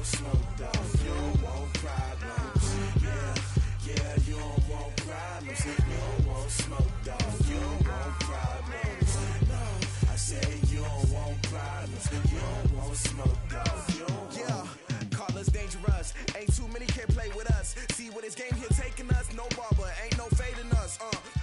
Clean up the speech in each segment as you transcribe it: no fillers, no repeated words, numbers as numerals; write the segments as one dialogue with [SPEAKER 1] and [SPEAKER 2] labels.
[SPEAKER 1] smoke, though. You don't want problems. Yeah, you don't want problems. You don't want smoke, though. You don't want problems. No, I say you don't want problems. You don't want smoke, though. You don't want. Call us dangerous. Ain't too many can play with us. See where this game here taking us. No barber, ain't no fading us.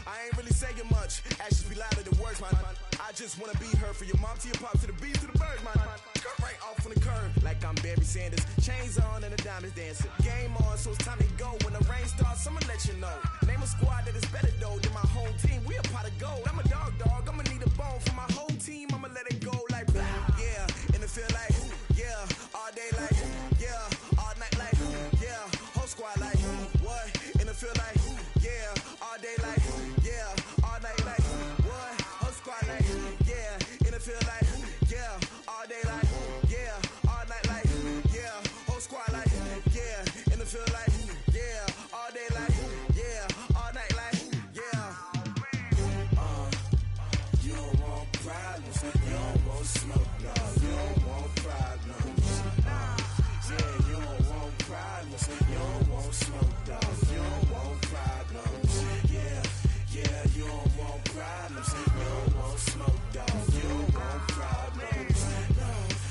[SPEAKER 1] I ain't really saying much. Actions be louder than words, man. I just wanna be heard from your mom to your pop to the bees to the birds, man. Cut right off on the curb like I'm Barry Sanders. Chains on and the diamonds dancing. Game on, so it's time to go. When the rain starts, I'ma let you know. Name a squad that is better though than my home team. We a pot of gold. I'm a dog. I'ma need a bone for my whole team. I'ma let it go like blah. Yeah, and it feel like yeah, all day like yeah, all night like yeah, whole squad like what? And it feel like yeah, all day like yeah, all night like what? Whole squad like yeah, and it feel like yeah, all day like yeah, all night like yeah, whole squad like yeah, and it feel like yeah, all day like yeah, all night like yeah. You don't want problems, you don't want smoke, no. You don't want problems. Yeah, you don't want problems, you don't want smoke, dog. You don't want problems. Yeah, you don't want problems. You don't want smoke, dog. You don't want problems. No,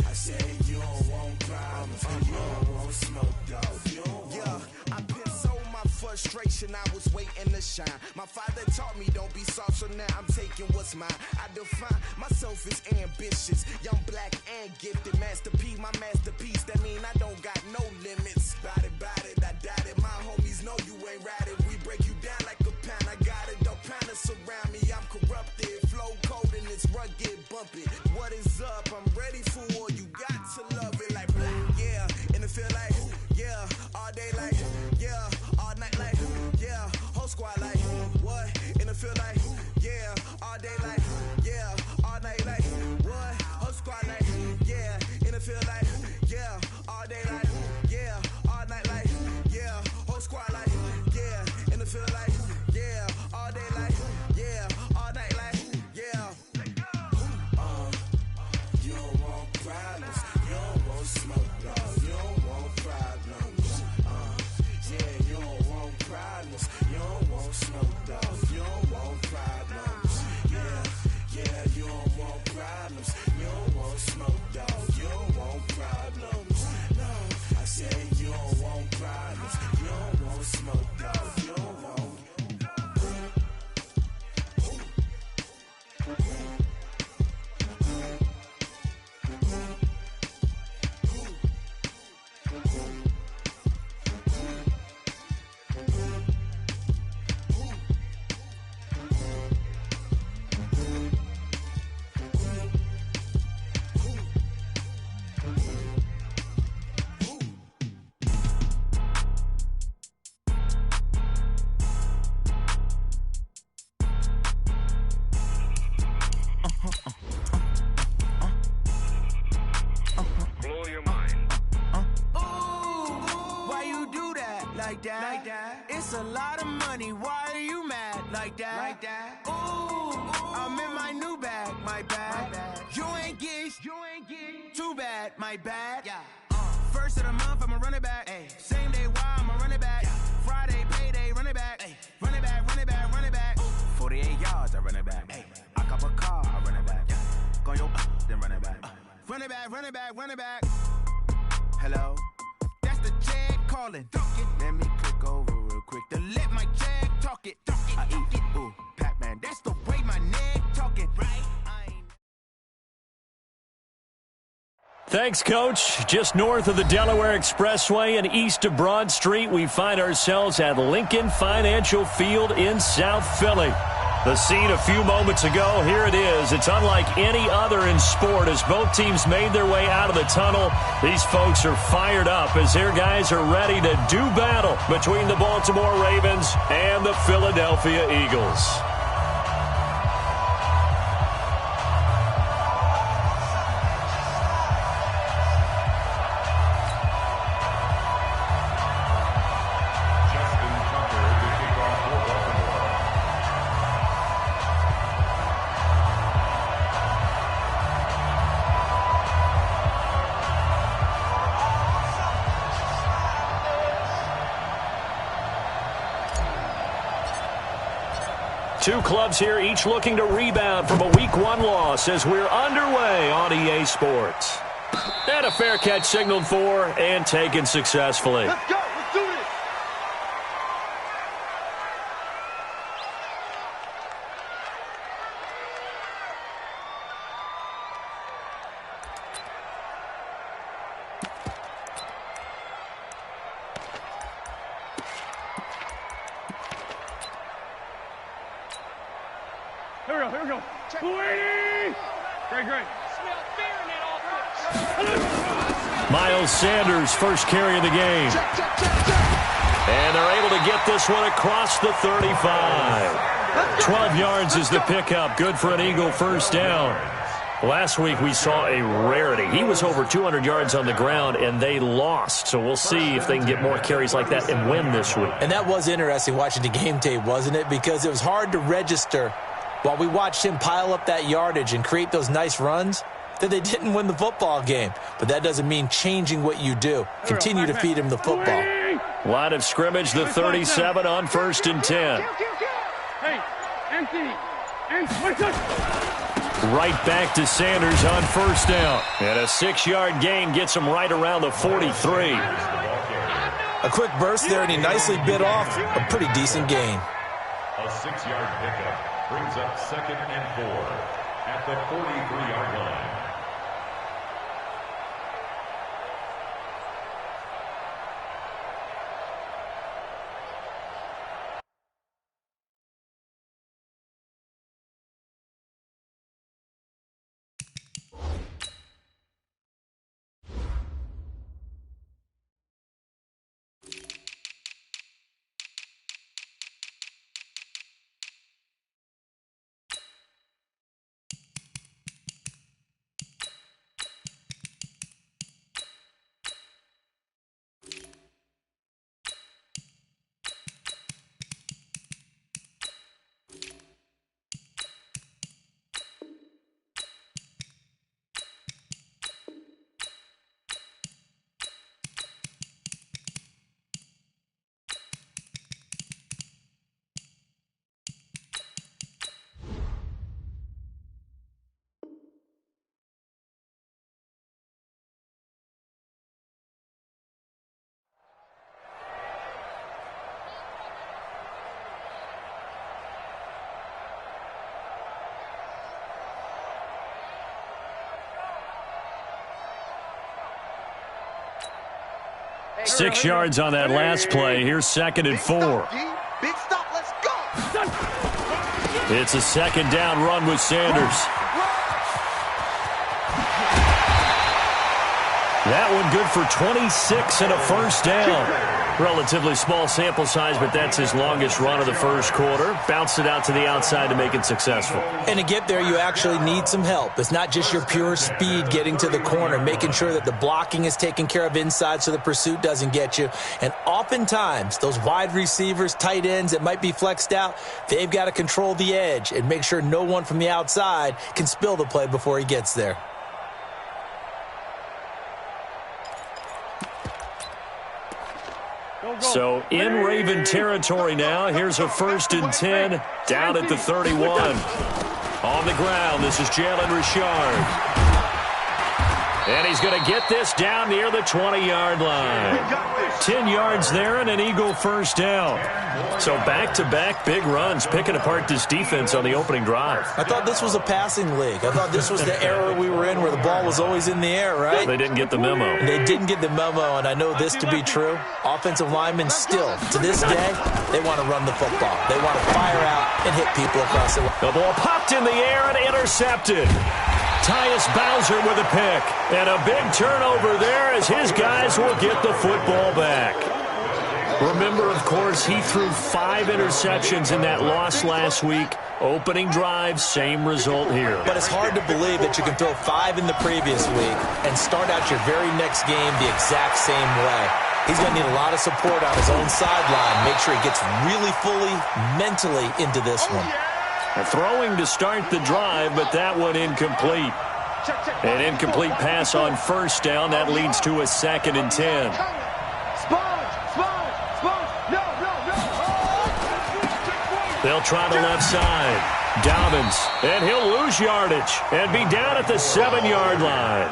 [SPEAKER 1] I say you don't want problems. You don't want smoke, dog. You don't want. I been so my frustration, I was waiting to shine. My father taught me don't be soft, so now I'm taking what's mine. I define myself as ambitious, young, black, and gifted. Master P, my masterpiece. That mean I don't got no limits. Bout it, I doubt it. My homies know you ain't right it. We break you down like a pound. I got it, don't pound to surround me. I'm corrupted, flow cold and it's rugged, bump it. What is up? I'm ready for war. You got to love it like blah. Yeah, and it feel like yeah, all day like yeah, all night like yeah, whole squad like what? And it feel like yeah, all day like yeah, all night like what? Whole squad like yeah, and it feel like yeah, all day like yeah, all night like yeah, whole squad like yeah, and it feel like yeah, all day like yeah, all night like yeah. You don't want problems, you don't want smoke, dog. You don't want problems. Yeah, you don't want problems, you don't want smoke, dog. You don't want problems. Yeah, you don't want problems, you don't want smoke, dog. You don't want problems. No, I say you don't want problems, you don't want smoke, dog. You don't want.
[SPEAKER 2] Like that. It's a lot of money. Why are you mad like that? Ooh, I'm in my new bag. My bad. You ain't get. Too bad. My bad. Yeah. First of the month, I'ma run it back. Ay. Same day, why I'ma run it back. Yeah. Friday, payday, run it back. Ay. Run it back. 48 yards, I run it back. Ay. I cop a car, I run it back. Yeah. Go yo, then run it back. Run it back. Hello? That's the Jag calling. Let me click over real quick to let my Jag talk it. I eat it, ooh, Pac-Man. That's the way my neck talking, right?
[SPEAKER 3] Thanks, Coach. Just north of the Delaware Expressway and east of Broad Street, we find ourselves at Lincoln Financial Field in South Philly. The scene a few moments ago, here it is. It's unlike any other in sport as both teams made their way out of the tunnel. These folks are fired up as their guys are ready to do battle between the Baltimore Ravens and the Philadelphia Eagles. Two clubs here, each looking to rebound from a Week 1 loss as we're underway on EA Sports. And a fair catch signaled for and taken successfully.
[SPEAKER 4] Let's go. Let's do this. Here we go. Great.
[SPEAKER 3] Miles Sanders, first carry of the game. And they're able to get this one across the 35. 12 yards is the pickup. Good for an Eagle first down. Last week we saw a rarity. He was over 200 yards on the ground, and they lost. So we'll see if they can get more carries like that and win this week.
[SPEAKER 5] And that was interesting watching the game tape, wasn't it? Because it was hard to register while we watched him pile up that yardage and create those nice runs that they didn't win the football game. But that doesn't mean changing what you do. Continue to feed him the football.
[SPEAKER 3] Line of scrimmage, the 37 on 1st and 10.
[SPEAKER 4] Hey, empty.
[SPEAKER 3] Right back to Sanders on 1st down. And a 6-yard gain gets him right around the 43.
[SPEAKER 5] A quick burst there, and he nicely bit off a pretty decent gain.
[SPEAKER 6] A 6-yard pickup brings up 2nd and 4 at the 43-yard line.
[SPEAKER 3] Six yards on that last play. Here's 2nd and 4.
[SPEAKER 4] Big stop. Let's go.
[SPEAKER 3] It's a 2nd down run with Sanders. That one good for 26 and a first down. Relatively small sample size, but that's his longest run of the first quarter. Bounced it out to the outside to make it successful.
[SPEAKER 5] And to get there, you actually need some help. It's not just your pure speed getting to the corner, making sure that the blocking is taken care of inside so the pursuit doesn't get you. And oftentimes, those wide receivers, tight ends that might be flexed out, they've got to control the edge and make sure no one from the outside can spill the play before he gets there.
[SPEAKER 3] So in Raven territory now. Here's a 1st and 10 down at the 31. On the ground, this is Jalen Richard. And he's going to get this down near the 20-yard line. 10 yards there and an Eagle first down. So back-to-back big runs, picking apart this defense on the opening drive.
[SPEAKER 5] I thought this was a passing league. I thought this was the era we were in where the ball was always in the air, right?
[SPEAKER 3] They didn't get the memo.
[SPEAKER 5] They didn't get the memo, and I know this to be true. Offensive linemen still, to this day, they want to run the football. They want to fire out and hit people across the line.
[SPEAKER 3] The ball popped in the air and intercepted. Tyus Bowser with a pick. And a big turnover there as his guys will get the football back. Remember, of course, he threw 5 interceptions in that loss last week. Opening drive, same result here.
[SPEAKER 5] But it's hard to believe that you can throw 5 in the previous week and start out your very next game the exact same way. He's going to need a lot of support on his own sideline. Make sure he gets really fully mentally into this one.
[SPEAKER 3] Throwing to start the drive, but that one incomplete. An incomplete pass on first down. That leads to a 2nd and 10. They'll try the left side. Dobbins, and he'll lose yardage and be down at the 7-yard line.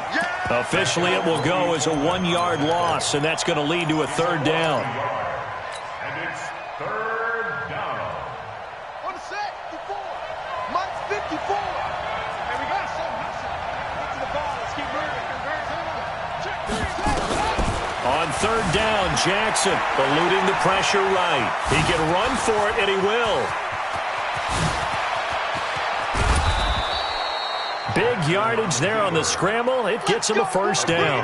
[SPEAKER 3] Officially, it will go as a 1-yard loss, and that's going to lead to a third down.
[SPEAKER 6] And it's third down.
[SPEAKER 4] On the set, 54. Mike's 54. There we go. Get to the ball. Let's keep moving. Check 3.
[SPEAKER 3] On third down, Jackson eluding the pressure right. He can run for it, and he will. Big yardage there on the scramble. It gets him a first down.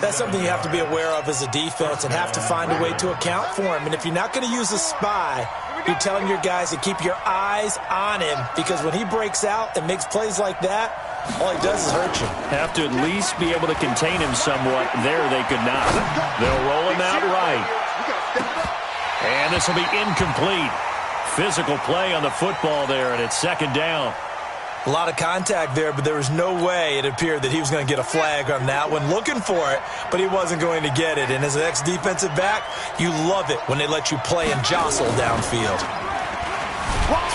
[SPEAKER 5] That's something you have to be aware of as a defense and have to find a way to account for him. And if you're not going to use a spy, you're telling your guys to keep your eyes on him, because when he breaks out and makes plays like that, all he does is hurt you.
[SPEAKER 3] Have to at least be able to contain him somewhat. There they could not. They'll roll him out right. And this will be incomplete. Physical play on the football there, and it's second down.
[SPEAKER 5] A lot of contact there, but there was no way it appeared that he was going to get a flag on that one. Looking for it, but he wasn't going to get it. And as an ex-defensive back, you love it when they let you play and jostle downfield.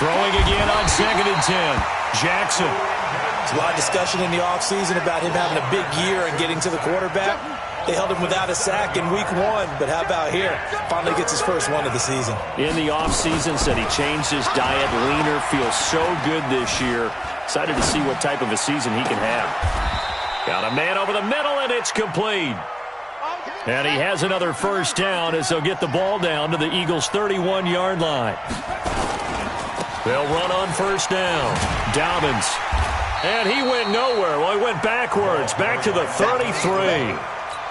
[SPEAKER 3] Throwing again on 2nd and 10. Jackson.
[SPEAKER 5] There's a lot of discussion in the offseason about him having a big year and getting to the quarterback. They held him without a sack in week 1, but how about here? Finally gets his first one of the season.
[SPEAKER 3] In the offseason, said he changed his diet, leaner, feels so good this year. Excited to see what type of a season he can have. Got a man over the middle, and it's complete. And he has another first down as they'll get the ball down to the Eagles' 31-yard line. They'll run on first down. Dobbins. And he went nowhere. Well, he went backwards, back to the 33.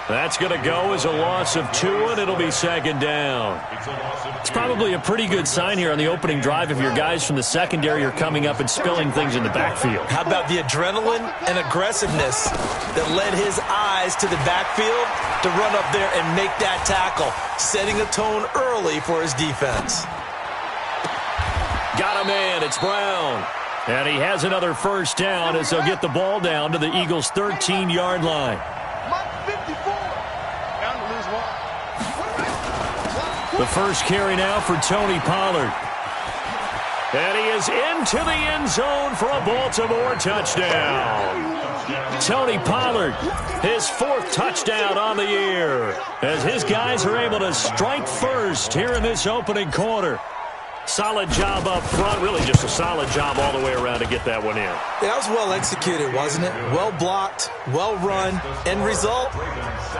[SPEAKER 3] That's going to go as a loss of 2, and it'll be second down. It's probably a pretty good sign here on the opening drive if your guys from the secondary are coming up and spilling things in the backfield.
[SPEAKER 5] How about the adrenaline and aggressiveness that led his eyes to the backfield to run up there and make that tackle, setting a tone early for his defense.
[SPEAKER 3] Got a man. It's Brown. And he has another first down as they'll get the ball down to the Eagles' 13-yard line. The first carry now for Tony Pollard. And he is into the end zone for a Baltimore touchdown. Tony Pollard, his 4th touchdown on the year, as his guys are able to strike first here in this opening quarter. Solid job up front, really just a solid job all the way around to get that one in.
[SPEAKER 5] That was well executed, wasn't it? Well blocked, well run, end result,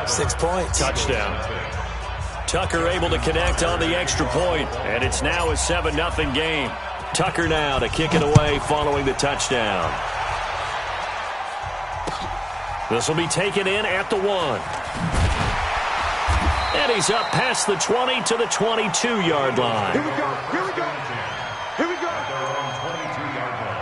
[SPEAKER 5] 6 points.
[SPEAKER 3] Touchdown. Tucker able to connect on the extra point, and it's now a 7-0 game. Tucker now to kick it away following the touchdown. This will be taken in at the 1. And he's up past the 20 to the 22-yard line.
[SPEAKER 4] Here we go. Here we go. Here we go.
[SPEAKER 6] At their own 22-yard line.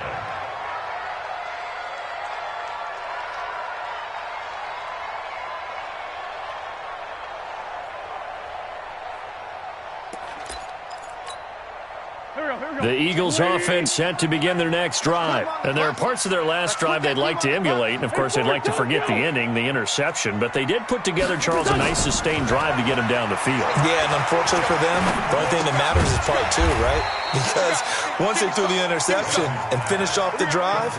[SPEAKER 3] The Eagles offense set to begin their next drive. And there are parts of their last drive they'd like to emulate. And, of course, they'd like to forget the ending, the interception. But they did put together, Charles, a nice sustained drive to get him down the field.
[SPEAKER 5] Yeah, and unfortunately for them, the only thing that matters is part 2, right? Because once they threw the interception and finished off the drive,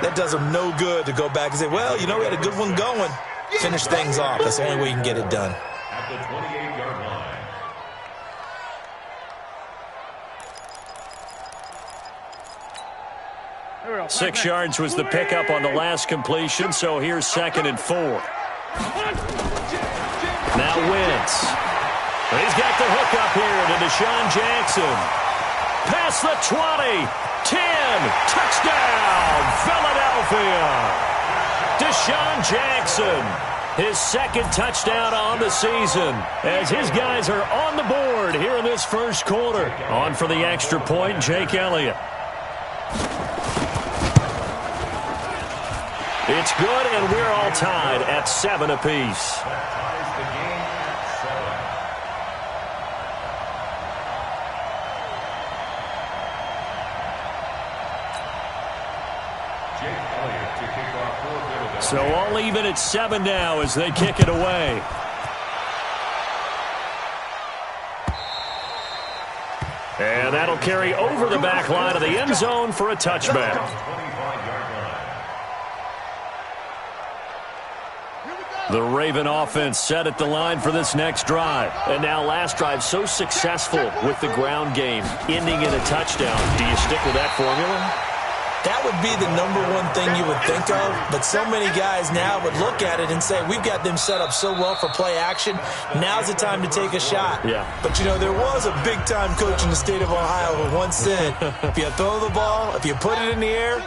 [SPEAKER 5] that does them no good to go back and say, well, you know, we had a good one going. Finish things off. That's the only way you can get it done.
[SPEAKER 6] At the 28-yard line.
[SPEAKER 3] 6 yards was the pickup on the last completion, so here's 2nd and 4. Now Wentz. He's got the hook up here to Deshaun Jackson. Past the 20, 10, touchdown, Philadelphia. Deshaun Jackson, his 2nd touchdown on the season, as his guys are on the board here in this first quarter. On for the extra point, Jake Elliott. It's good, and we're all tied at 7 apiece.
[SPEAKER 6] Ties the game at 7. Jake Elliott to kick off for Philadelphia.
[SPEAKER 3] So all even at 7 now as they kick it away. And that'll That'll carry over the back line of the end zone for a touchback. The Raven offense set at the line for this next drive. And now last drive so successful with the ground game, ending in a touchdown. Do you stick with that formula?
[SPEAKER 5] That would be the number one thing you would think of, but so many guys now would look at it and say, we've got them set up so well for play action, now's the time to take a shot.
[SPEAKER 3] Yeah.
[SPEAKER 5] But, you know, there was a big-time coach in the state of Ohio who once said, if you throw the ball, if you put it in the air,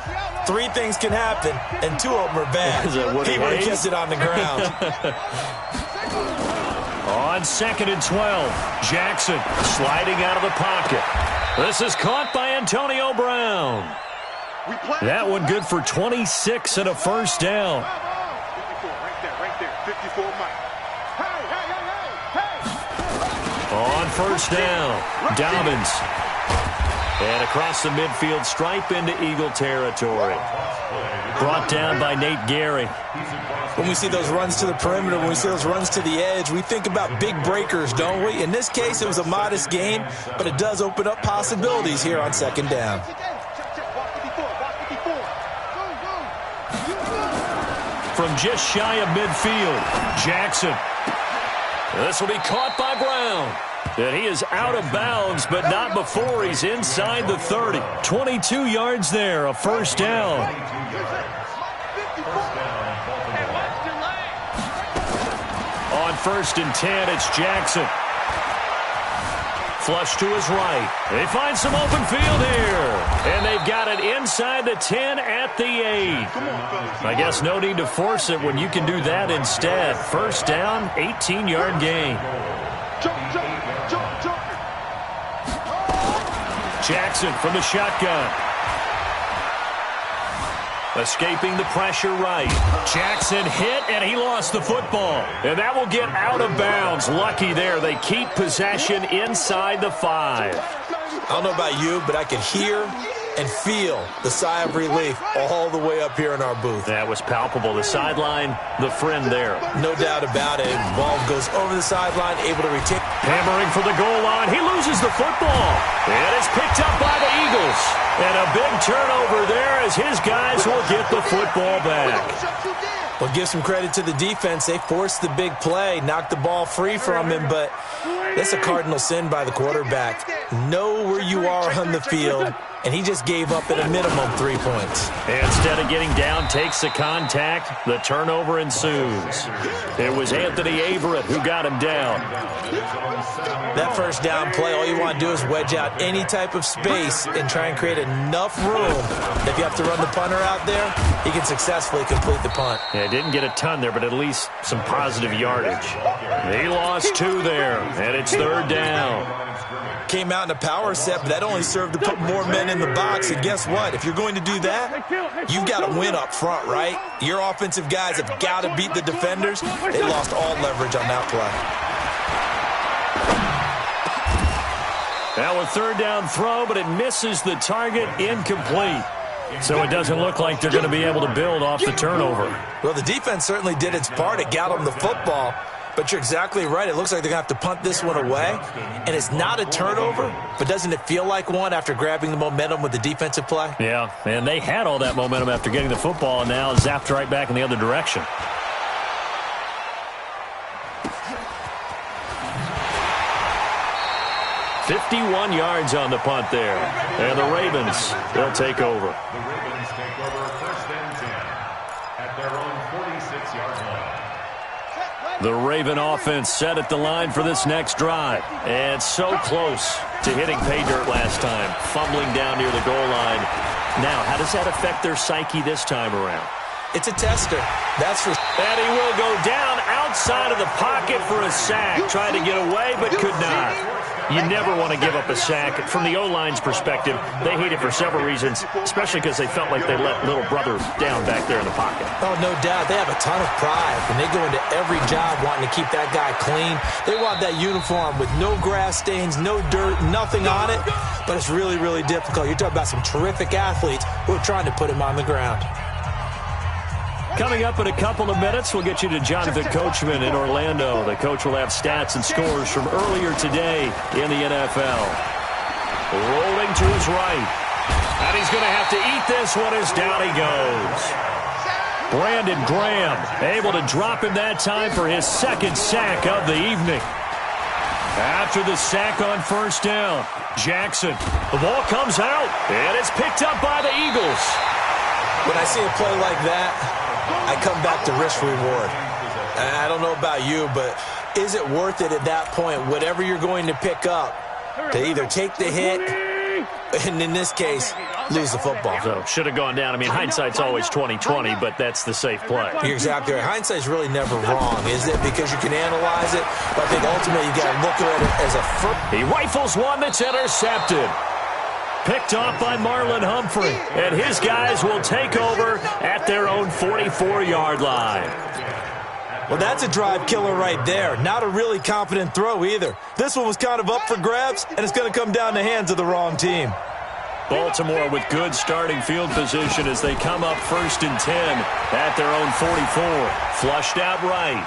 [SPEAKER 5] 3 things can happen, and 2 of them are bad. He would have kept it on the ground.
[SPEAKER 3] On 2nd and 12, Jackson sliding out of the pocket. This is caught by Antonio Brown. That one good for 26 and a first down.
[SPEAKER 4] 54, right there, 54, Mike. Hey.
[SPEAKER 3] On first down, Dobbins. And across the midfield stripe into Eagle territory. Brought down by Nate Gary.
[SPEAKER 5] When we see those runs to the perimeter, when we see those runs to the edge, we think about big breakers, don't we? In this case, it was a modest gain, but it does open up possibilities here on 2nd down.
[SPEAKER 3] From just shy of midfield, Jackson. This will be caught by Brown. And he is out of bounds, but not before he's inside the 30. 22 yards there, a first down. On 1st and 10, it's Jackson. Flush to his right. They find some open field here. And they've got it inside the 10 at the 8. I guess no need to force it when you can do that instead. First down, 18-yard gain. Jackson from the shotgun. Escaping the pressure right. Jackson hit, and he lost the football. And that will get out of bounds. Lucky there. They keep possession inside the 5.
[SPEAKER 5] I don't know about you, but I could hear and feel the sigh of relief all the way up here in our booth.
[SPEAKER 3] That was palpable. The sideline, the friend there.
[SPEAKER 5] No doubt about it. Ball goes over the sideline, able to retain.
[SPEAKER 3] Hammering for the goal line. He loses the football. And it's picked up by the Eagles. And a big turnover there as his guys will get the football back.
[SPEAKER 5] Well, give some credit to the defense. They forced the big play, knocked the ball free from him, but that's a cardinal sin by the quarterback. Know where you are on the field, and he just gave up at a minimum 3 points.
[SPEAKER 3] Instead of getting down, takes the contact. The turnover ensues. It was Anthony Averett who got him down.
[SPEAKER 5] That first down play, all you want to do is wedge out any type of space and try and create enough room. If you have to run the punter out there, he can successfully complete the punt.
[SPEAKER 3] Yeah, didn't get a ton there, but at least some positive yardage. He lost 2 there, and it's 3rd down.
[SPEAKER 5] Came out in a power set, but that only served to put more men in the box. And guess what? If you're going to do that, you've got to win up front, right? Your offensive guys have got to beat the defenders. They lost all leverage on that play.
[SPEAKER 3] Now a 3rd down throw, but it misses the target, incomplete. So it doesn't look like they're going to be able to build off the turnover.
[SPEAKER 5] Well, the defense certainly did its part. It got them the football. But you're exactly right. It looks like they're going to have to punt this one away. And it's not a turnover, but doesn't it feel like one after grabbing the momentum with the defensive play?
[SPEAKER 3] Yeah, and they had all that momentum after getting the football and now zapped right back in the other direction. "51 yards on the punt there. And the Ravens, they'll take over.
[SPEAKER 6] The Ravens take over 1st and 10 at their own 46-yard line.
[SPEAKER 3] The Raven offense set at the line for this next drive. And so close to hitting pay dirt last time. Fumbling down near the goal line. Now, how does that affect their psyche this time around?
[SPEAKER 5] It's a tester. That's for...
[SPEAKER 3] And he will go down outside of the pocket for a sack. Tried to get away, but could not. You never want to give up a sack. From the O-line's perspective, they hate it for several reasons, especially because they felt like they let little brother down back there in the pocket.
[SPEAKER 5] Oh, no doubt. They have a ton of pride. And they go into every job wanting to keep that guy clean. They want that uniform with no grass stains, no dirt, nothing on it. But it's really, really difficult. You're talking about some terrific athletes who are trying to put him on the ground.
[SPEAKER 3] Coming up in a couple of minutes, we'll get you to Jonathan Coachman in Orlando. The coach will have stats and scores from earlier today in the NFL. Rolling to his right. And he's going to have to eat this one as down he goes. Brandon Graham able to drop him that time for his second sack of the evening. After the sack on first down, Jackson, the ball comes out, and it's picked up by the Eagles.
[SPEAKER 5] When I see a play like that, I come back to risk-reward. I don't know about you, but is it worth it at that point, whatever you're going to pick up, to either take the hit, and in this case, lose the football?
[SPEAKER 3] So, should have gone down. I mean, hindsight's always 20/20, but that's the safe play.
[SPEAKER 5] You're exactly right. Hindsight's really never wrong, is it? Because you can analyze it, but I think ultimately you got to look at it as a first.
[SPEAKER 3] He rifles one that's intercepted. Picked off by Marlon Humphrey, and his guys will take over at their own 44-yard line.
[SPEAKER 5] Well, that's a drive killer right there. Not a really confident throw either. This one was kind of up for grabs, and it's going to come down the hands of the wrong team.
[SPEAKER 3] Baltimore with good starting field position as they come up 1st and 10 at their own 44. Flushed out right.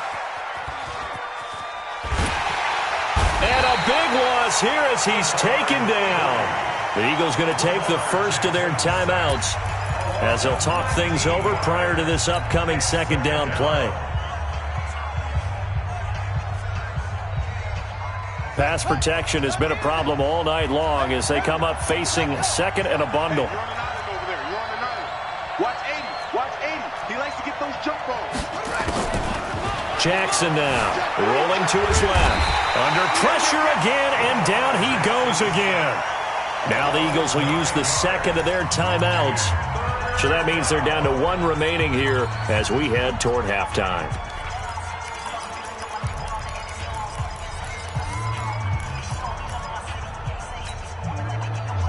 [SPEAKER 3] And a big loss here as he's taken down. The Eagles going to take the first of their timeouts as they'll talk things over prior to this upcoming second down play. Pass protection has been a problem all night long as they come up facing second and a bundle.
[SPEAKER 4] Watch 80. Watch 80. He likes to get those jump balls.
[SPEAKER 3] Jackson now rolling to his left. Under pressure again, and down he goes again. Now the Eagles will use the second of their timeouts. So that means they're down to one remaining here as we head toward halftime.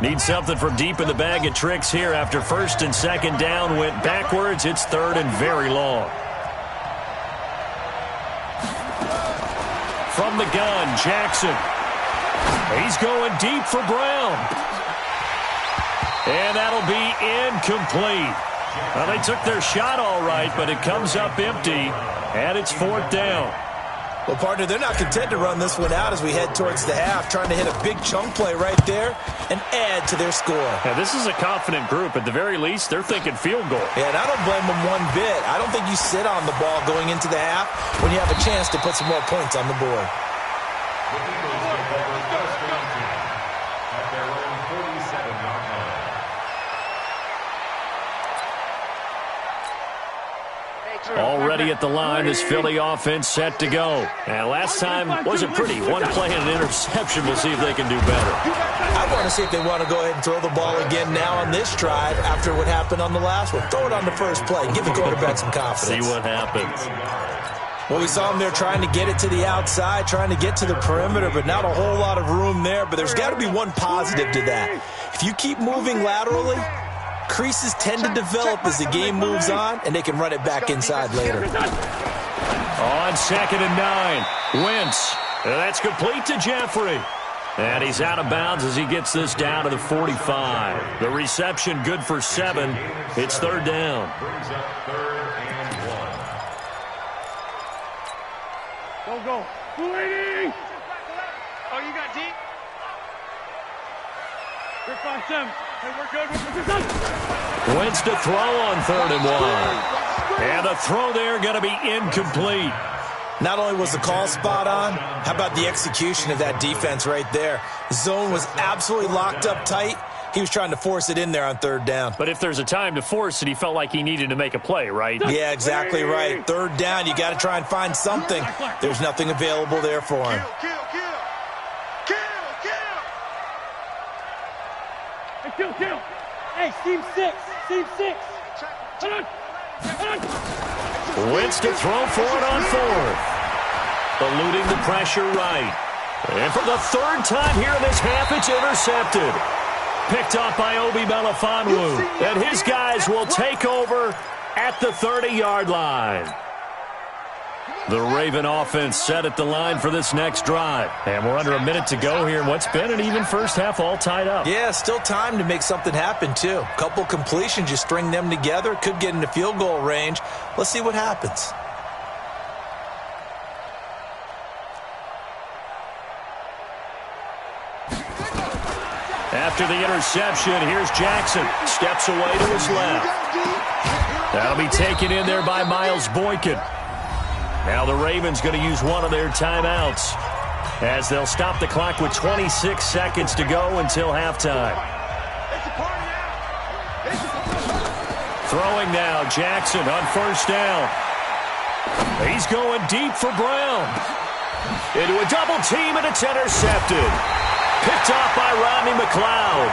[SPEAKER 3] Need something from deep in the bag of tricks here after first and second down went backwards. It's third and very long. From the gun, Jackson. He's going deep for Brown. And that'll be incomplete. Well, they took their shot all right, but it comes up empty, and it's 4th down.
[SPEAKER 5] Well, partner, they're not content to run this one out as we head towards the half, trying to hit a big chunk play right there and add to their score.
[SPEAKER 3] Yeah, this is a confident group. At the very least, they're thinking field goal.
[SPEAKER 5] Yeah, and I don't blame them one bit. I don't think you sit on the ball going into the half when you have a chance to put some more points on the board.
[SPEAKER 3] Already at the line, this Philly offense set to go. And last time wasn't pretty. One play and an interception. We'll see if they can do better.
[SPEAKER 5] I want to see if they want to go ahead and throw the ball again now on this drive after what happened on the last one. Throw it on the first play. Give the quarterback some confidence.
[SPEAKER 3] See what happens.
[SPEAKER 5] Well, we saw them there trying to get it to the outside, trying to get to the perimeter, but not a whole lot of room there. But there's got to be one positive to that. If you keep moving laterally, creases tend to develop as the game moves on, and they can run it back inside later.
[SPEAKER 3] On 2nd and 9, Wentz. That's complete to Jeffrey. And he's out of bounds as he gets this down to the 45. The reception good for 7. It's 3rd down.
[SPEAKER 6] Brings up 3rd and 1.
[SPEAKER 4] Go. Waiting. Oh, you got deep? We're 5-7. Hey, we're good.
[SPEAKER 3] Wentz to throw on 3rd and 1. And the throw there going to be incomplete.
[SPEAKER 5] Not only was the call spot on, how about the execution of that defense right there? The zone was absolutely locked up tight. He was trying to force it in there on 3rd down.
[SPEAKER 3] But if there's a time to force it, he felt like he needed to make a play, right?
[SPEAKER 5] Yeah, exactly right. 3rd down, you got to try and find something. There's nothing available there for him.
[SPEAKER 4] Kill. Hey, Team 6. Hold on.
[SPEAKER 3] Wentz to throw for it on 4th. Eluding the pressure right. And for the 3rd time here in this half, it's intercepted. Picked off by Obi Melifonwu. And his guys will take over at the 30-yard line. The Raven offense set at the line for this next drive. And we're under a minute to go here in what's been an even first half, all tied up.
[SPEAKER 5] Yeah, still time to make something happen, too. A couple completions, you string them together, could get into field goal range. Let's see what happens.
[SPEAKER 3] After the interception, here's Jackson. Steps away to his left. That'll be taken in there by Miles Boykin. Now the Ravens going to use one of their timeouts as they'll stop the clock with 26 seconds to go until halftime. Throwing now, Jackson on first down. He's going deep for Brown. Into a double team, and it's intercepted. Picked off by Rodney McLeod.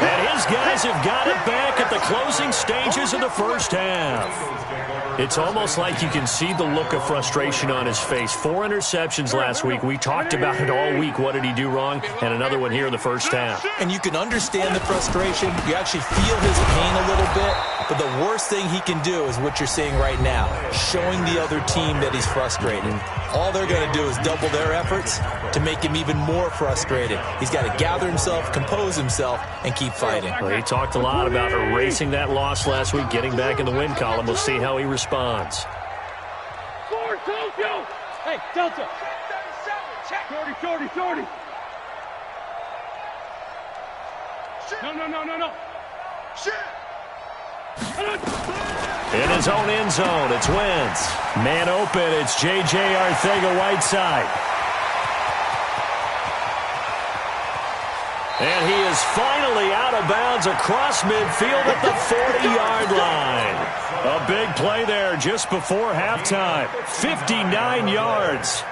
[SPEAKER 3] And his guys have got it back at the closing stages of the first half. It's almost like you can see the look of frustration on his face. 4 interceptions last week. We talked about it all week. What did he do wrong? And another one here in the first half.
[SPEAKER 5] And you can understand the frustration. You actually feel his pain a little bit. But the worst thing he can do is what you're seeing right now, showing the other team that he's frustrated. All they're going to do is double their efforts to make him even more frustrated. He's got to gather himself, compose himself, and keep fighting.
[SPEAKER 3] Well, he talked a lot about erasing that loss last week, getting back in the win column. We'll see how he responds.
[SPEAKER 4] Forward, Tokyo! Hey, Delta! Check 37, check! 30. No. Shit!
[SPEAKER 3] In his own end zone, it's Wentz. Man open, it's J.J. Arcega-Whiteside. And he is finally out of bounds across midfield at the 40-yard line. A big play there just before halftime. 59 yards.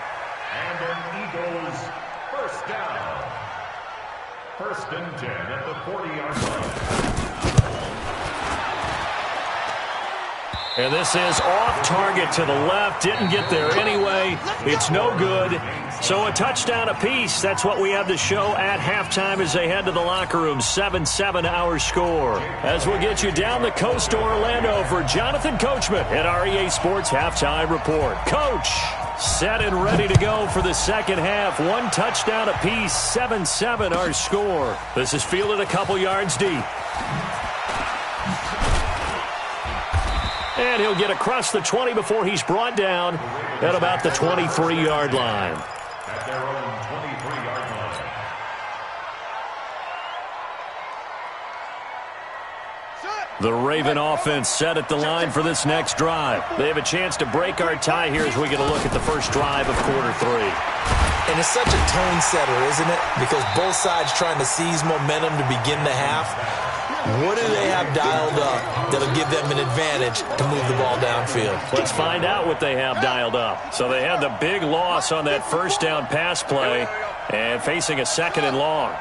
[SPEAKER 6] And an Eagles first down. 1st and 10 at the 40-yard line.
[SPEAKER 3] And this is off target to the left. Didn't get there anyway. It's no good. So a touchdown apiece. That's what we have to show at halftime as they head to the locker room. 7-7 our score. As we'll get you down the coast to Orlando for Jonathan Coachman at our EA Sports Halftime Report. Coach, set and ready to go for the second half. 1 touchdown apiece. 7-7 our score. This is fielded a couple yards deep. And he'll get across the 20 before he's brought down at about the 23-yard line.
[SPEAKER 6] At their own 23-yard line.
[SPEAKER 3] The Raven offense set at the line for this next drive. They have a chance to break our tie here as we get a look at the first drive of quarter 3.
[SPEAKER 5] And it's such a tone setter, isn't it? Because both sides trying to seize momentum to begin the half. What do they have dialed up that'll give them an advantage to move the ball downfield?
[SPEAKER 3] Let's find out what they have dialed up. So they had the big loss on that first down pass play and facing a 2nd and long.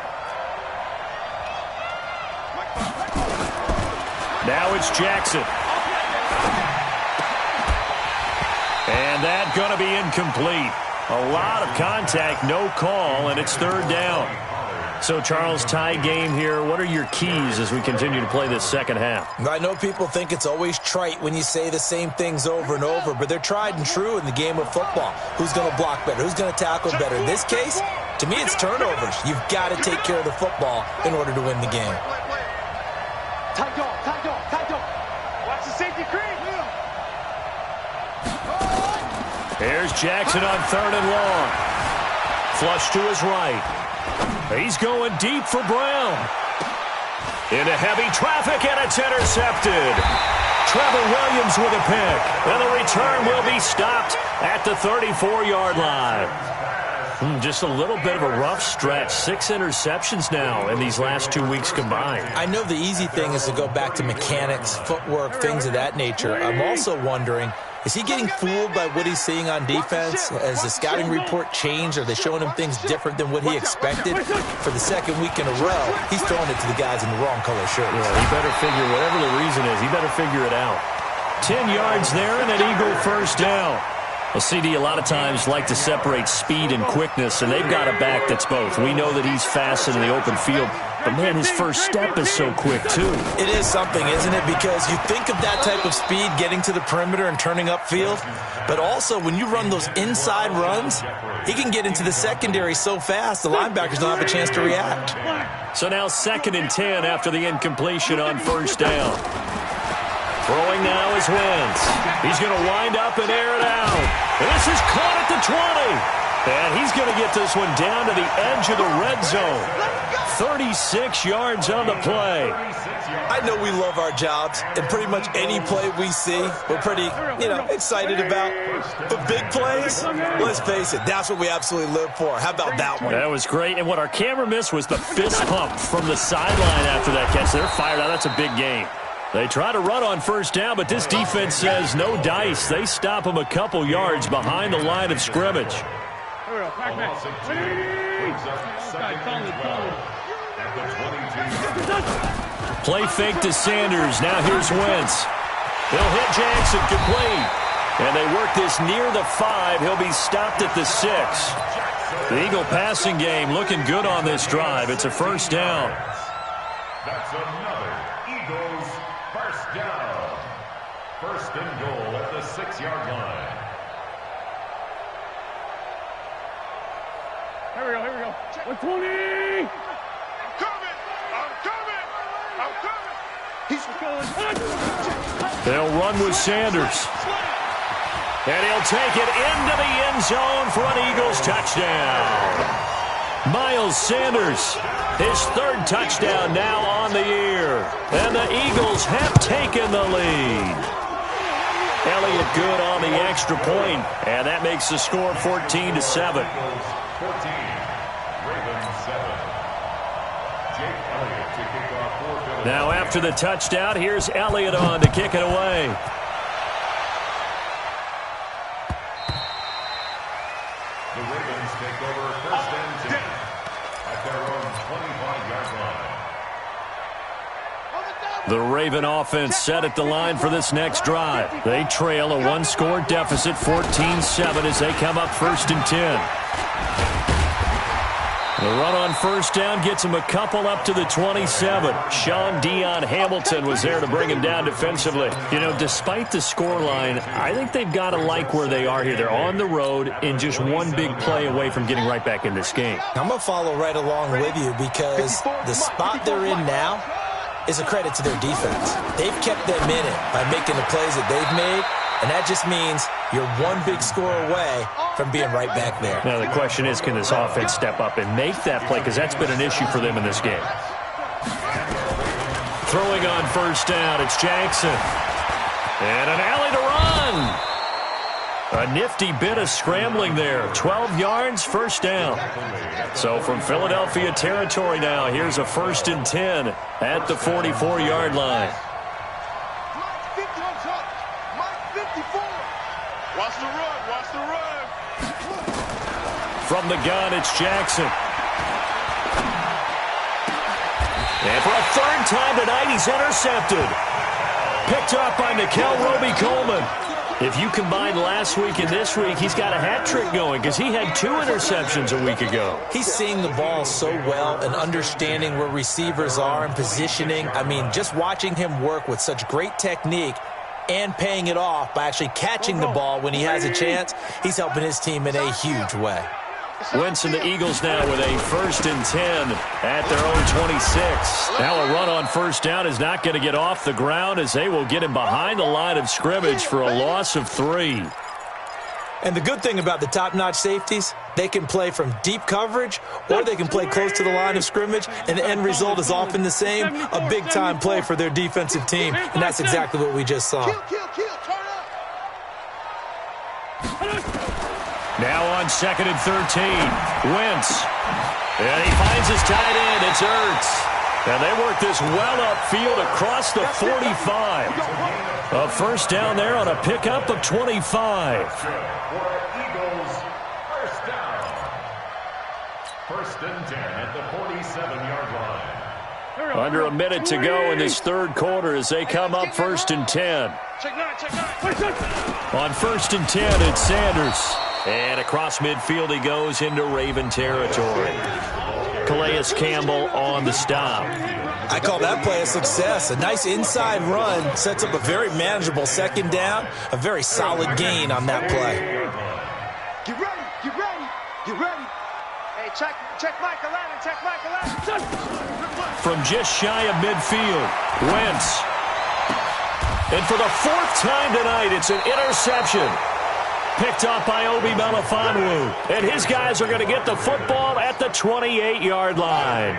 [SPEAKER 3] Now it's Jackson. And that going to be incomplete. A lot of contact, no call, and it's 3rd down. So, Charles, tie game here. What are your keys as we continue to play this second half?
[SPEAKER 5] I know people think it's always trite when you say the same things over and over, but they're tried and true in the game of football. Who's going to block better? Who's going to tackle better? In this case, to me, it's turnovers. You've got to take care of the football in order to win the game.
[SPEAKER 4] Tight dog. Watch the safety creep.
[SPEAKER 3] Here's Jackson on 3rd and long. Flush to his right. He's going deep for Brown. Into heavy traffic, and it's intercepted. Trevor Williams with a pick. And the return will be stopped at the 34-yard line. Just a little bit of a rough stretch. 6 interceptions now in these last 2 weeks combined.
[SPEAKER 5] I know the easy thing is to go back to mechanics, footwork, things of that nature. I'm also wondering, is he getting fooled by what he's seeing on defense? Has the scouting report changed? Are they showing him things different than what he expected? For the 2nd week in a row, he's throwing it to the guys in the wrong color shirts.
[SPEAKER 3] Yeah, he better figure, whatever the reason is, he better figure it out. 10 yards there and an Eagle first down. Well, CD, a lot of times like to separate speed and quickness, and they've got a back that's both. We know that he's fast in the open field, but, man, his first step is so quick, too.
[SPEAKER 5] It is something, isn't it? Because you think of that type of speed getting to the perimeter and turning upfield, but also when you run those inside runs, he can get into the secondary so fast the linebackers don't have a chance to react.
[SPEAKER 3] So now 2nd and 10 after the incompletion on first down. Throwing now is Wentz. He's going to wind up and air it out. And this is caught at the 20. And he's going to get this one down to the edge of the red zone. 36 yards on the play.
[SPEAKER 5] I know we love our jobs, and pretty much any play we see, we're pretty, excited about. But big plays, let's face it, that's what we absolutely live for. How about that one?
[SPEAKER 3] That was great. And what our camera missed was the fist pump from the sideline after that catch. They're fired out. That's a big game. They try to run on first down, but this defense says no dice. They stop them a couple yards behind the line of scrimmage. Play fake to Sanders. Now here's Wentz. He'll hit Jackson complete. And they work this near the 5. He'll be stopped at the 6. The Eagle passing game looking good on this drive. It's a first down.
[SPEAKER 6] That's another Eagles first down. First and goal at the 6-yard line.
[SPEAKER 4] Here we go. 120. I'm coming. He's going.
[SPEAKER 3] They'll run with Sanders. And he'll take it into the end zone for an Eagles touchdown. Miles Sanders, his 3rd touchdown now on the year. And the Eagles have taken the lead. Elliott good on the extra point, and that makes the score 14-7.
[SPEAKER 6] 14, Ravens 7. Jake Elliott to kick off for Philadelphia.
[SPEAKER 3] Now after the touchdown, here's Elliott on to kick it away.
[SPEAKER 6] The Ravens take over first and 10 at their own 25-yard line.
[SPEAKER 3] The Raven offense set at the line for this next drive. They trail a 1-score deficit, 14-7, as they come up first and 10. The run on first down gets him a couple up to the 27. Sean Dion Hamilton was there to bring him down defensively. Despite the scoreline, I think they've got to like where they are here. They're on the road and just one big play away from getting right back in this game.
[SPEAKER 5] I'm going to follow right along with you because the spot they're in now is a credit to their defense. They've kept them in it by making the plays that they've made, and that just means you're one big score away from being right back there.
[SPEAKER 3] Now the question is, can this offense step up and make that play? Because that's been an issue for them in this game. Throwing on first down, it's Jackson. And an alley to run. A nifty bit of scrambling there. 12 yards, first down. So from Philadelphia territory now, here's a first and 10 at the 44-yard line.
[SPEAKER 4] Watch the run.
[SPEAKER 3] From the gun, it's Jackson. And for a 3rd time tonight, he's intercepted. Picked up by Nickel Roby-Coleman. If you combine last week and this week, he's got a hat trick going because he had 2 interceptions a week ago.
[SPEAKER 5] He's seeing the ball so well and understanding where receivers are and positioning. I mean, just watching him work with such great technique and paying it off by actually catching the ball when he has a chance, he's helping his team in a huge way.
[SPEAKER 3] Wentz and the Eagles now with a first and 10 at their own 26. Now a run on first down is not going to get off the ground as they will get him behind the line of scrimmage for a loss of 3.
[SPEAKER 5] And the good thing about the top-notch safeties, they can play from deep coverage or they can play close to the line of scrimmage, and the end result is often the same, a big-time play for their defensive team, and that's exactly what we just saw.
[SPEAKER 3] Now on 2nd and 13, Wentz. And he finds his tight end. It's Ertz. And they work this well upfield across the 45. A first down there on a pickup of 25.
[SPEAKER 6] Eagles first down. First and 10 at the 47-yard line.
[SPEAKER 3] Under a minute to go in this 3rd quarter as they come up first and 10. On first and 10, it's Sanders. And across midfield he goes into Raven territory. Calais Campbell on the stop.
[SPEAKER 5] I call that play a success. A nice inside run sets up a very manageable 2nd down. A very solid gain on that play.
[SPEAKER 4] Get ready. Hey, check Michael Allen.
[SPEAKER 3] From just shy of midfield, Wentz. And for the 4th time tonight, it's an interception. Picked up by Obi Melifonwu. And his guys are going to get the football at the 28-yard line.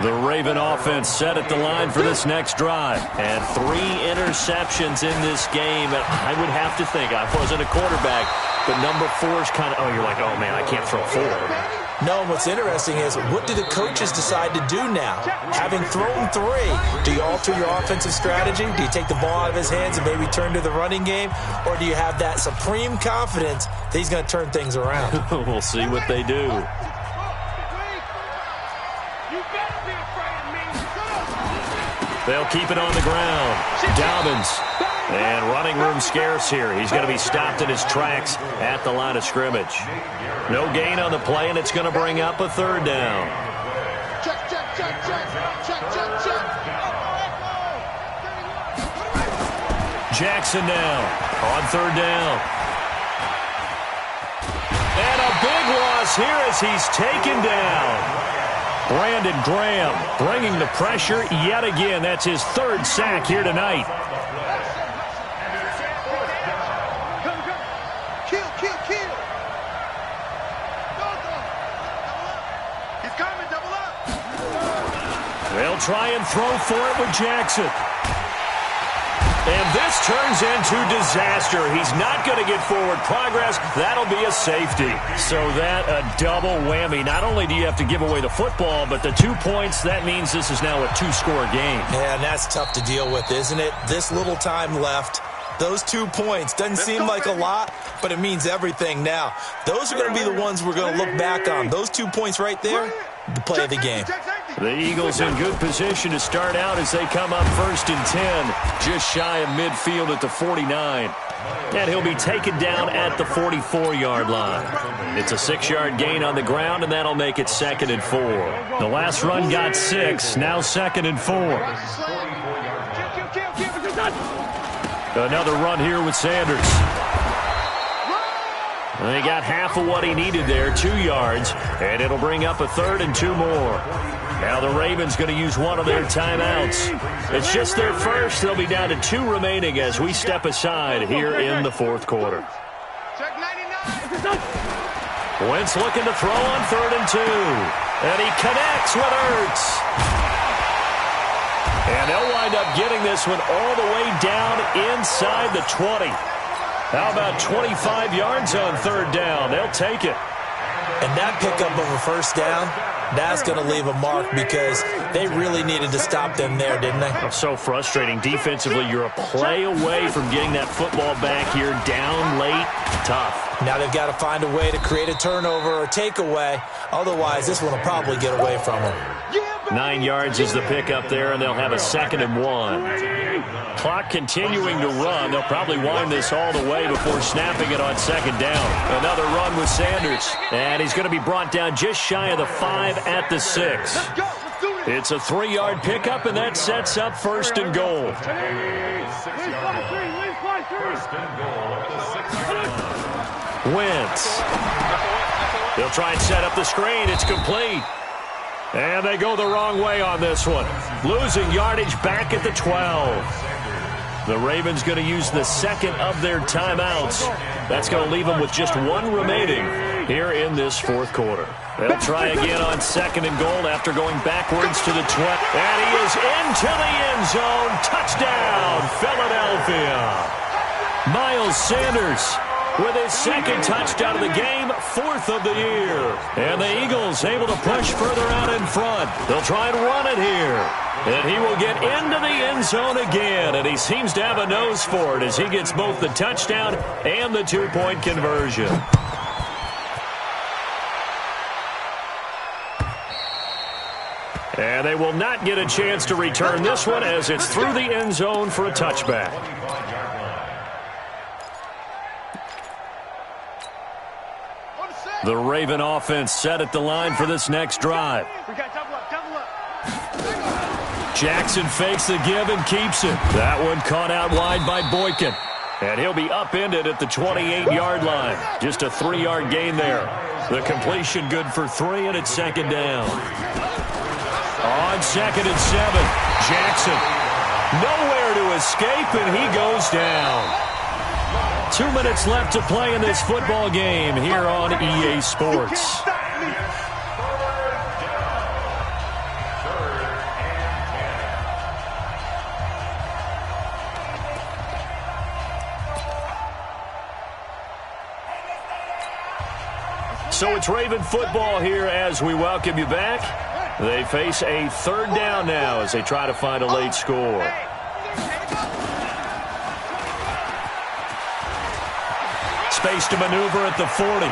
[SPEAKER 3] The Raven offense set at the line for this next drive. And 3 interceptions in this game. And I would have to think, I wasn't a quarterback, but number 4 is kind of, you're like, oh, man, I can't throw 4.
[SPEAKER 5] No, what's interesting is, what do the coaches decide to do now? Having thrown 3, do you alter your offensive strategy? Do you take the ball out of his hands and maybe turn to the running game? Or do you have that supreme confidence that he's going to turn things around?
[SPEAKER 3] We'll see what they do. They'll keep it on the ground. Dobbins. And running room scarce here. He's going to be stopped in his tracks at the line of scrimmage. No gain on the play, and it's going to bring up a 3rd down. Jackson now on 3rd down. And a big loss here as he's taken down. Brandon Graham bringing the pressure yet again. That's his 3rd sack here tonight.
[SPEAKER 4] Kill. He's coming, double up.
[SPEAKER 3] They'll try and throw for it with Jackson. And this turns into disaster. He's not going to get forward progress. That'll be a safety. So that a double whammy. Not only do you have to give away the football, but the 2 points, that means this is now a 2-score game.
[SPEAKER 5] Yeah, and that's tough to deal with, isn't it? This little time left. Those 2 points doesn't seem like a lot, but it means everything now. Those are going to be the ones we're going to look back on. Those 2 points right there, the play of the game.
[SPEAKER 3] The Eagles in good position to start out as they come up 1st and 10, just shy of midfield at the 49. And he'll be taken down at the 44-yard line. It's a 6-yard gain on the ground, and that'll make it 2nd and 4. The last run got 6, now 2nd and 4. Another run here with Sanders. And he got half of what he needed there, 2 yards, and it'll bring up a 3rd and 2 more. Now the Ravens going to use one of their timeouts. It's just their first. They'll be down to 2 remaining as we step aside here in the 4th quarter. Wentz looking to throw on 3rd and 2. And he connects with Ertz. And they'll wind up getting this one all the way down inside the 20. How about 25 yards on 3rd down? They'll take it.
[SPEAKER 5] And that pickup of a 1st down, that's going to leave a mark because they really needed to stop them there, didn't they?
[SPEAKER 3] So frustrating. Defensively, you're a play away from getting that football back here down late. Tough.
[SPEAKER 5] Now they've got to find a way to create a turnover or takeaway. Otherwise, this one will probably get away from them.
[SPEAKER 3] 9 yards is the pickup there, and they'll have a 2nd and 1. Clock continuing to run. They'll probably wind this all the way before snapping it on 2nd down. Another run with Sanders. And he's going to be brought down just shy of the 5 at the 6. It's a 3-yard pickup, and that sets up 1st and goal. Wentz. They'll try and set up the screen. It's complete. And they go the wrong way on this one. Losing yardage back at the 12. The Ravens going to use the 2nd of their timeouts. That's going to leave them with just 1 remaining here in this 4th quarter. They'll try again on 2nd and goal after going backwards to the 12. And he is into the end zone. Touchdown, Philadelphia. Miles Sanders with his 2nd touchdown of the game, 4th of the year. And the Eagles able to push further out in front. They'll try and run it here. And he will get into the end zone again. And he seems to have a nose for it as he gets both the touchdown and the 2-point conversion. And they will not get a chance to return this one as it's through the end zone for a touchback. The Raven offense set at the line for this next drive. Jackson fakes the give and keeps it. That one caught out wide by Boykin. And he'll be upended at the 28-yard line. Just a 3-yard gain there. The completion good for 3, and it's 2nd down. On 2nd and 7, Jackson nowhere to escape, and he goes down. 2 minutes left to play in this football game here on EA Sports. So it's Raven football here as we welcome you back. They face a third down now as they try to find a late score. Space to maneuver at the 40.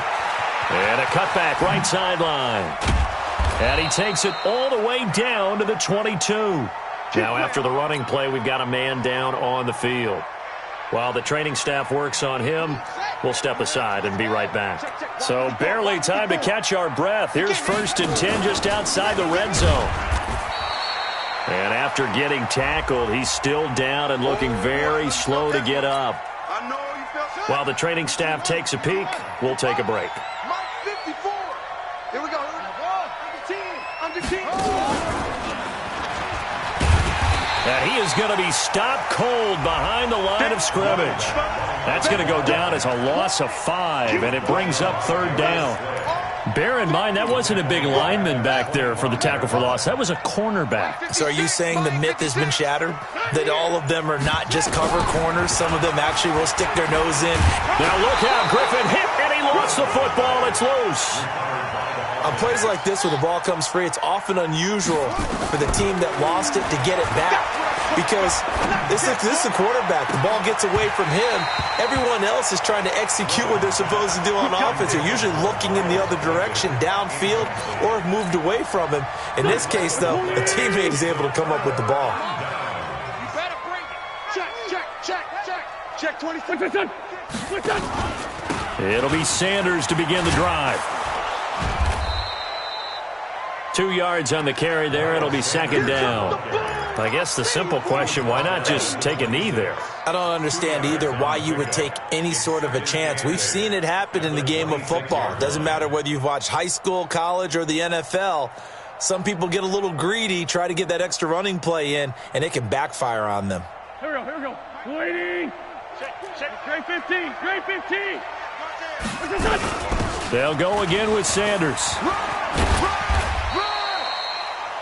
[SPEAKER 3] And a cutback right sideline. And he takes it all the way down to the 22. Now after the running play, we've got a man down on the field. While the training staff works on him, we'll step aside and be right back. So barely time to catch our breath. Here's 1st and 10 just outside the red zone. And after getting tackled, he's still down and looking very slow to get up. While the training staff takes a peek, we'll take a break.
[SPEAKER 4] Mike 54. Here we go. Under team.
[SPEAKER 3] And he is going to be stopped cold behind the line of scrimmage. That's going to go down as a loss of 5, and it brings up 3rd down. Bear in mind, that wasn't a big lineman back there for the tackle for loss. That was a cornerback.
[SPEAKER 5] So are you saying the myth has been shattered? That all of them are not just cover corners? Some of them actually will stick their nose in?
[SPEAKER 3] Now look out, Griffin hit, and he lost the football. It's loose.
[SPEAKER 5] On plays like this where the ball comes free, it's often unusual for the team that lost it to get it back. Because this is a quarterback. The ball gets away from him. Everyone else is trying to execute what they're supposed to do on offense. They're usually looking in the other direction, downfield, or have moved away from him. In this case, though, a teammate is able to come up with the ball.
[SPEAKER 4] You better break it. Check 26.
[SPEAKER 3] It'll be Sanders to begin the drive. 2 yards on the carry there. It'll be 2nd down. I guess the simple question, why not just take a knee there?
[SPEAKER 5] I don't understand either why you would take any sort of a chance. We've seen it happen in the game of football. It doesn't matter whether you've watched high school, college, or the NFL. Some people get a little greedy, try to get that extra running play in, and it can backfire on them.
[SPEAKER 4] Here we go. Waiting. Check. Grade 15.
[SPEAKER 3] They'll go again with Sanders.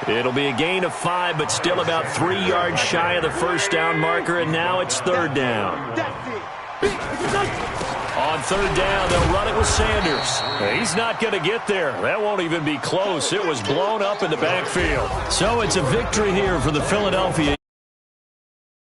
[SPEAKER 3] It'll be a gain of 5, but still about 3 yards shy of the 1st down marker, and now it's 3rd down. On 3rd down, they'll run it with Sanders. He's not going to get there. That won't even be close. It was blown up in the backfield. So it's a victory here for the Philadelphia